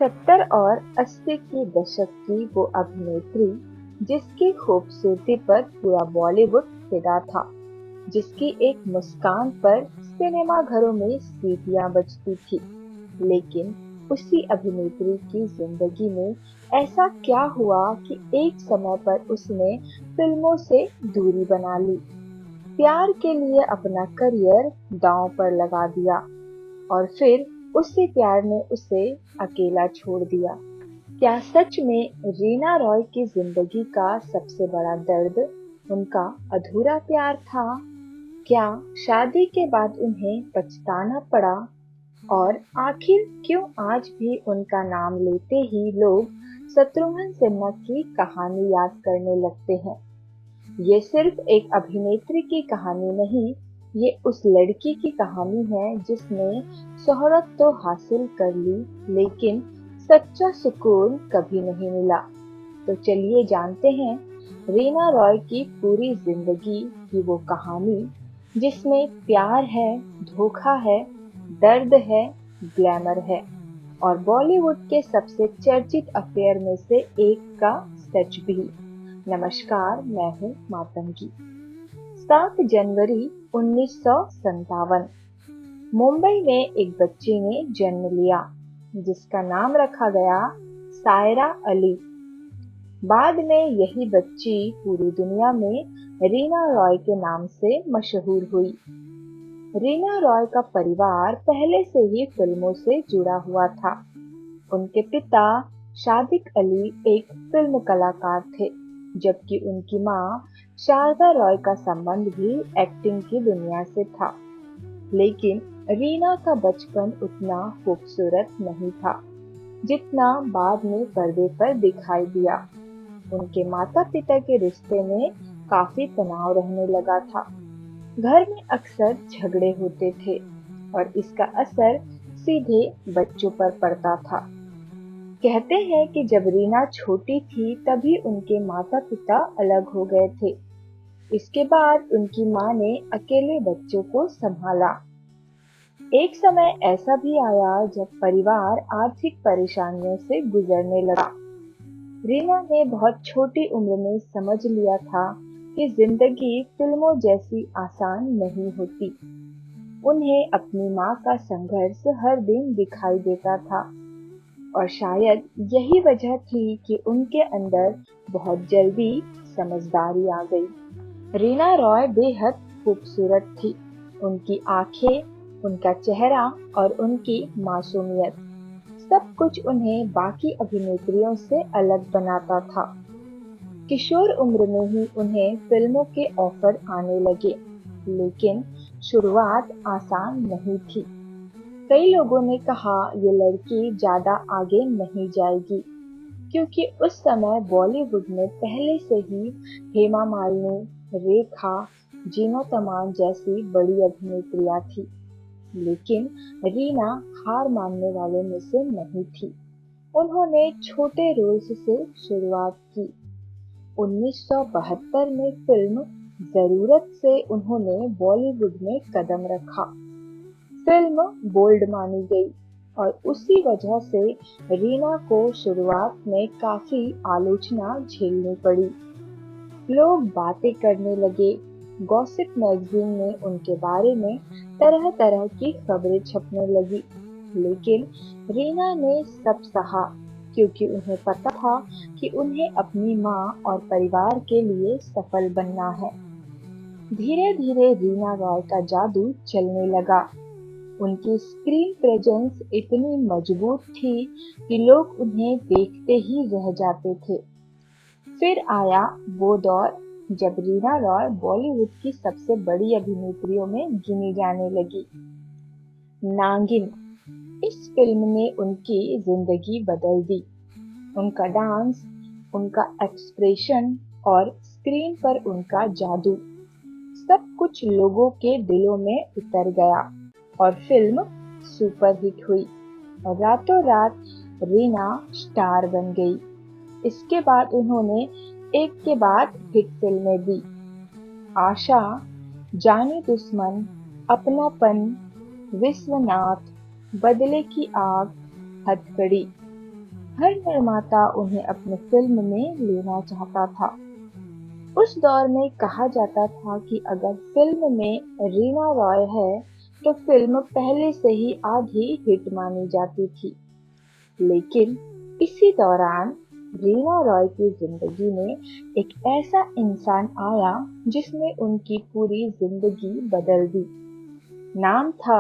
70 और 80 के दशक की वो अभिनेत्री जिसकी खूबसूरती पर पूरा बॉलीवुड फिदा था, जिसकी एक मुस्कान पर सिनेमा घरों में सीटियां बजती थी। लेकिन उसी अभिनेत्री की जिंदगी में ऐसा क्या हुआ कि एक समय पर उसने फिल्मों से दूरी बना ली, प्यार के लिए अपना करियर दांव पर लगा दिया और फिर उसी प्यार ने उसे अकेला छोड़ दिया। क्या सच में रीना रॉय की जिंदगी का सबसे बड़ा दर्द उनका अधूरा प्यार था? क्या शादी के बाद उन्हें पछताना पड़ा? और आखिर क्यों आज भी उनका नाम लेते ही लोग शत्रुघ्न सिन्हा की कहानी याद करने लगते हैं? ये सिर्फ एक अभिनेत्री की कहानी नहीं, ये उस लड़की की कहानी है जिसने शोहरत तो हासिल कर ली, लेकिन सच्चा सुकून कभी नहीं मिला। तो चलिए जानते हैं रीना रॉय की पूरी जिंदगी की वो कहानी जिसमें प्यार है, धोखा है, दर्द है, ग्लैमर है और बॉलीवुड के सबसे चर्चित अफेयर में से एक का सच भी। नमस्कार, मैं हूँ मातंगी। 7 जनवरी 1957 मुंबई में एक बच्चे ने जन्म लिया जिसका नाम रखा गया सायरा अली। बाद में यही बच्ची पूरी दुनिया में रीना रॉय के नाम से मशहूर हुई। रीना रॉय का परिवार पहले से ही फिल्मों से जुड़ा हुआ था। उनके पिता शादिक अली एक फिल्म कलाकार थे, जबकि उनकी मां शारदा रॉय का संबंध भी एक्टिंग की दुनिया से था। लेकिन रीना का बचपन उतना खूबसूरत नहीं था जितना बाद में पर्दे पर दिखाई दिया। उनके माता पिता के रिश्ते में काफी तनाव रहने लगा था। घर में अक्सर झगड़े होते थे और इसका असर सीधे बच्चों पर पड़ता था। कहते हैं कि जब रीना छोटी थी तभी उनके माता पिता अलग हो गए थे। इसके बाद उनकी मां ने अकेले बच्चों को संभाला। एक समय ऐसा भी आया जब परिवार आर्थिक परेशानियों से गुजरने लगा। रीना ने बहुत छोटी उम्र में समझ लिया था कि जिंदगी फिल्मों जैसी आसान नहीं होती। उन्हें अपनी मां का संघर्ष हर दिन दिखाई देता था और शायद यही वजह थी कि उनके अंदर बहुत जल्दी समझदारी आ गई। रीना रॉय बेहद खूबसूरत थी। उनकी आंखें, उनका चेहरा और उनकी मासूमियत, सब कुछ उन्हें बाकी अभिनेत्रियों से अलग बनाता था। किशोर उम्र में ही उन्हें फिल्मों के ऑफर आने लगे, लेकिन शुरुआत आसान नहीं थी। कई लोगों ने कहा ये लड़की ज्यादा आगे नहीं जाएगी, क्योंकि उस समय बॉलीवुड में पहले से ही हेमा मालिनी, रेखा, जीनत अमान जैसी बड़ी अभिनेत्रियां थी। लेकिन रीना हार मानने वालों में से नहीं थी। उन्होंने छोटे रोल्स से शुरुआत की। 1972 में फिल्म जरूरत से उन्होंने बॉलीवुड में कदम रखा। फिल्म बोल्ड मानी गई और उसी वजह से रीना को शुरुआत में काफी आलोचना झेलनी पड़ी। लोग बातें करने लगे, गॉसिप मैगजीन में उनके बारे में तरह तरह की खबरें छपने लगी। लेकिन रीना ने सब सहा, क्योंकि उन्हें पता था कि उन्हें अपनी मां और परिवार के लिए सफल बनना है। धीरे धीरे रीना रॉय का जादू चलने लगा। उनकी स्क्रीन प्रेजेंस इतनी मजबूत थी कि लोग उन्हें देखते ही रह जाते थे। फिर आया वो दौर जब रीना रॉय बॉलीवुड की सबसे बड़ी अभिनेत्रियों में गिनी जाने लगी। नागिन, इस फिल्म ने उनकी जिंदगी बदल दी। उनका डांस, उनका एक्सप्रेशन और स्क्रीन पर उनका जादू, सब कुछ लोगों के दिलों में उतर गया और फिल्म सुपरहिट हुई। रातों रात रीना स्टार बन गई। इसके बाद उन्होंने एक के बाद हिट फिल्में दी। आशा, जानी दुश्मन, अपनापन, विश्वनाथ, बदले की आग, हथकड़ी। हर निर्माता उन्हें अपनी फिल्म में लेना चाहता था। उस दौर में कहा जाता था कि अगर फिल्म में रीना रॉय है, तो फिल्म पहले से ही आधी हिट मानी जाती थी। लेकिन इसी दौरान रीना रॉय की जिंदगी में एक ऐसा इंसान आया जिसने उनकी पूरी जिंदगी बदल दी। नाम था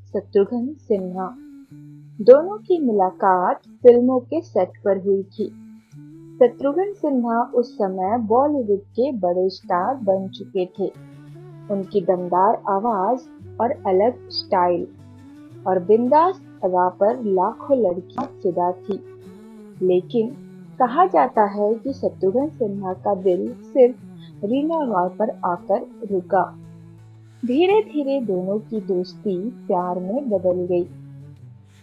शत्रुघ्न सिन्हा। दोनों की मुलाकात फिल्मों के सेट पर हुई थी। शत्रुघ्न सिन्हा उस समय बॉलीवुड के बड़े स्टार बन चुके थे। उनकी दमदार आवाज और अलग स्टाइल और बिंदास अदा पर लाखों लड़कियां फिदा थी। लेकिन कहा जाता है कि शत्रुघ्न सिन्हा का दिल सिर्फ रीना रॉय पर आकर रुका। धीरे धीरे दोनों की दोस्ती प्यार में बदल गई।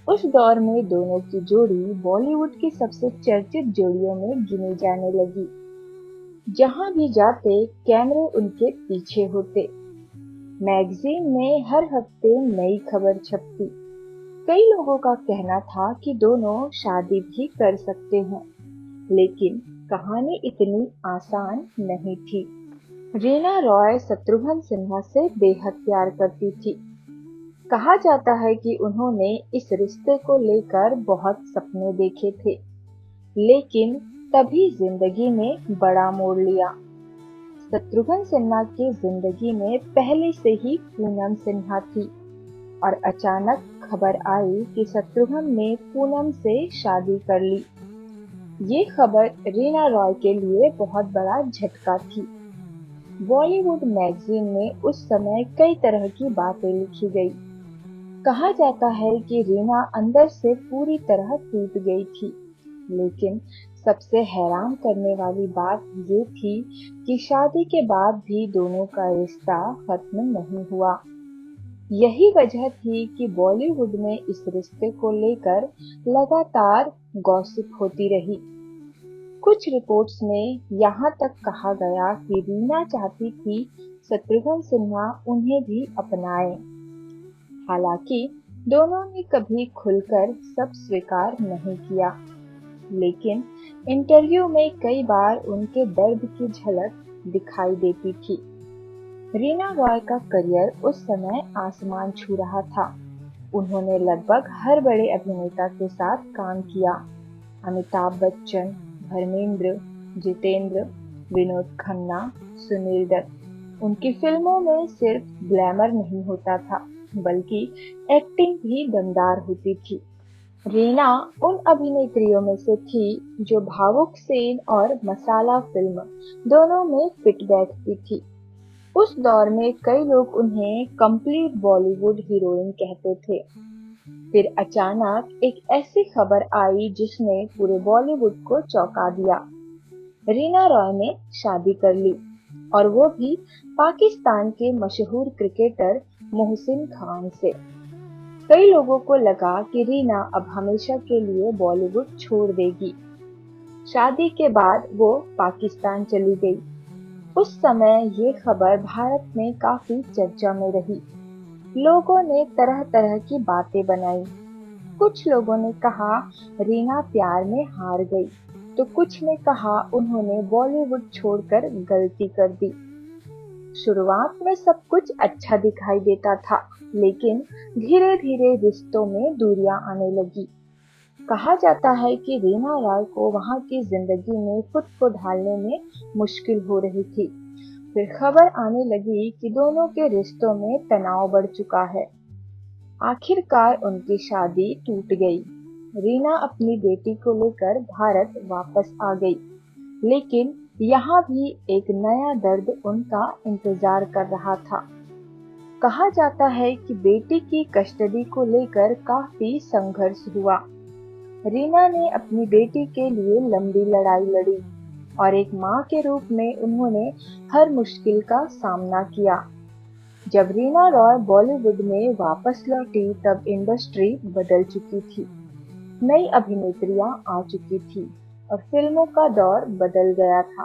उस दौर में दोनों की जोड़ी बॉलीवुड की सबसे चर्चित जोड़ियों में गिनी जाने लगी। जहां भी जाते कैमरे उनके पीछे होते। मैगजीन में हर हफ्ते नई खबर छपती। कई लोगों का कहना था कि दोनों शादी भी कर सकते हैं, लेकिन कहानी इतनी आसान नहीं थी। रीना रॉय शत्रुघ्न सिन्हा से बेहद प्यार करती थी। कहा जाता है कि उन्होंने इस रिश्ते को लेकर बहुत सपने देखे थे, लेकिन तभी जिंदगी ने बड़ा मोड़ लिया। शत्रुघ्न सिन्हा की जिंदगी में पहले से ही पूनम सिन्हा थी और अचानक खबर आई कि शत्रुघ्न ने पूनम से शादी कर ली। ये खबर रीना रॉय के लिए बहुत बड़ा झटका थी। बॉलीवुड मैगजीन में उस समय कई तरह की बातें लिखी गई। कहा जाता है कि रीना अंदर से पूरी तरह टूट गई थी, लेकिन सबसे हैरान करने वाली बात ये थी कि शादी के बाद भी दोनों का रिश्ता खत्म नहीं हुआ। यही वजह थी कि बॉलीवुड में इस रिश्ते को लेकर लगातार गॉसिप होती रही। कुछ रिपोर्ट्स में यहाँ तक कहा गया कि रीना चाहती थी शत्रुघ्न सिन्हा उन्हें भी अपनाए। हालांकि दोनों ने कभी खुलकर सब स्वीकार नहीं किया, लेकिन इंटरव्यू में कई बार उनके दर्द की झलक दिखाई देती थी। रीना रॉय का करियर उस समय आसमान छू रहा था। उन्होंने लगभग हर बड़े अभिनेता के साथ काम किया। अमिताभ बच्चन, धर्मेंद्र, जितेंद्र, विनोद खन्ना, सुनील दत्त। उनकी फिल्मों में सिर्फ ग्लैमर नहीं होता था, बल्कि एक्टिंग भी दमदार होती थी। रीना उन अभिनेत्रियों में से थी जो भावुक सीन और मसाला फिल्म दोनों में फिट बैठती थी। उस दौर में कई लोग उन्हें कंप्लीट बॉलीवुड हीरोइन कहते थे। फिर अचानक एक ऐसी खबर आई जिसने पूरे बॉलीवुड को चौंका दिया। रीना रॉय ने शादी कर ली, और वो भी पाकिस्तान के मशहूर क्रिकेटर मोहसिन खान से। कई लोगों को लगा कि रीना अब हमेशा के लिए बॉलीवुड छोड़ देगी। शादी के बाद वो पाकिस्तान चली गई। उस समय ये खबर भारत में काफी चर्चा में रही। लोगों ने तरह तरह की बातें बनाई। कुछ लोगों ने कहा रीना प्यार में हार गई, तो कुछ ने कहा उन्होंने बॉलीवुड छोड़कर गलती कर दी। शुरुआत में सब कुछ अच्छा दिखाई देता था, लेकिन धीरे धीरे रिश्तों में दूरियां आने लगी। कहा जाता है कि रीना रॉय को वहां की जिंदगी में खुद को ढालने में मुश्किल हो रही थी। फिर खबर आने लगी कि दोनों के रिश्तों में तनाव बढ़ चुका है। आखिरकार उनकी शादी टूट गई। रीना अपनी बेटी को लेकर भारत वापस आ गई, लेकिन यहाँ भी एक नया दर्द उनका इंतजार कर रहा था। कहा जाता है कि बेटी की कस्टडी को लेकर काफी संघर्ष हुआ। रीना ने अपनी बेटी के लिए लंबी लड़ाई लड़ी और एक मां के रूप में उन्होंने हर मुश्किल का सामना किया। जब रीना रॉय बॉलीवुड में वापस लौटी तब इंडस्ट्री बदल चुकी थी। नई अभिनेत्रियां आ चुकी थी और फिल्मों का दौर बदल गया था।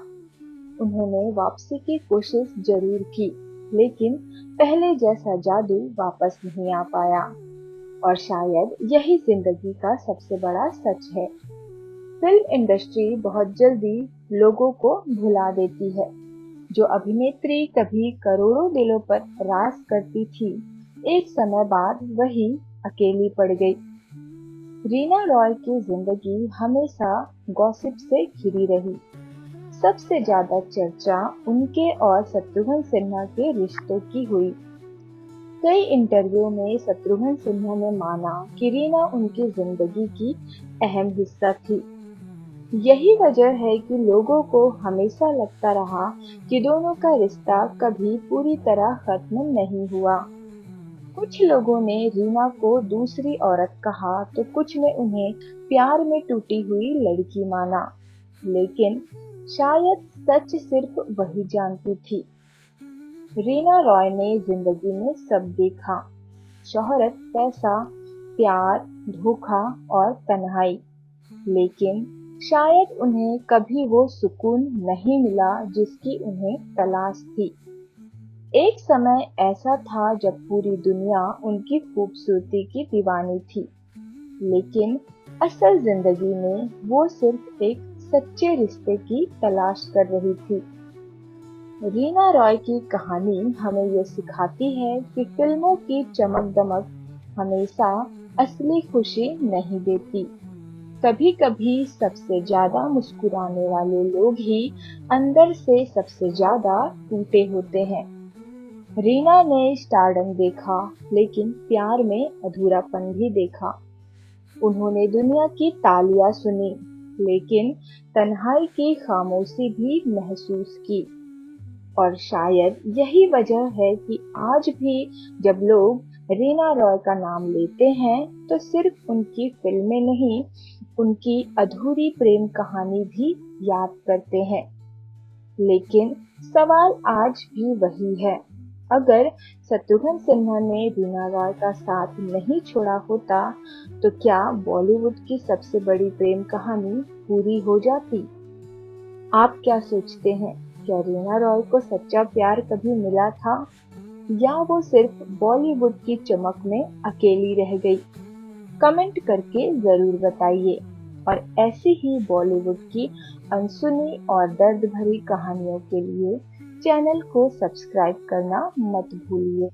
उन्होंने वापसी की कोशिश जरूर की, लेकिन पहले जैसा जादू वापस नहीं आ पाया। और शायद यही जिंदगी का सबसे बड़ा सच है। फिल्म इंडस्ट्री बहुत जल्दी लोगों को भुला देती है। जो अभिनेत्री कभी करोड़ों दिलों पर राज करती थी, एक समय बाद वही अकेली पड़ गई। रीना रॉय की जिंदगी हमेशा गॉसिप से घिरी रही। सबसे ज्यादा चर्चा उनके और शत्रुघ्न सिन्हा के रिश्तों की हुई। कई इंटरव्यू में शत्रुघ्न सिन्हा ने माना कि रीना उनकी जिंदगी की अहम हिस्सा थी। यही वजह है कि लोगों को हमेशा लगता रहा कि दोनों का रिश्ता कभी पूरी तरह खत्म नहीं हुआ। कुछ लोगों ने रीना को दूसरी औरत कहा तो कुछ ने उन्हें प्यार में टूटी हुई लड़की माना। लेकिन शायद सच सिर्फ वही जानती थी। रीना रॉय ने जिंदगी में सब देखा, शोहरत, पैसा, प्यार, धोखा और तन्हाई। लेकिन शायद उन्हें कभी वो सुकून नहीं मिला जिसकी उन्हें तलाश थी। एक समय ऐसा था जब पूरी दुनिया उनकी खूबसूरती की दीवानी थी, लेकिन असल जिंदगी में वो सिर्फ एक सच्चे रिश्ते की तलाश कर रही थी। रीना रॉय की कहानी हमें ये सिखाती है कि फिल्मों की चमक दमक हमेशा असली खुशी नहीं देती। कभी कभी सबसे ज्यादा मुस्कुराने वाले लोग ही अंदर से सबसे ज्यादा टूटे होते हैं। रीना ने स्टारडम देखा, लेकिन प्यार में अधूरापन भी देखा। उन्होंने दुनिया की तालियां सुनी, लेकिन तन्हाई की खामोशी भी महसूस की। और शायद यही वजह है कि आज भी जब लोग रीना रॉय का नाम लेते हैं तो सिर्फ उनकी फिल्में नहीं, उनकी अधूरी प्रेम कहानी भी याद करते हैं। लेकिन सवाल आज भी वही है, अगर शत्रुघ्न सिन्हा ने रीना रॉय का साथ नहीं छोड़ा होता तो क्या बॉलीवुड की सबसे बड़ी प्रेम कहानी पूरी हो जाती? आप क्या सोचते हैं? क्या रीना रॉय को सच्चा प्यार कभी मिला था, या वो सिर्फ बॉलीवुड की चमक में अकेली रह गई? कमेंट करके जरूर बताइए। और ऐसी ही बॉलीवुड की अनसुनी और दर्द भरी कहानियों के लिए चैनल को सब्सक्राइब करना मत भूलिए।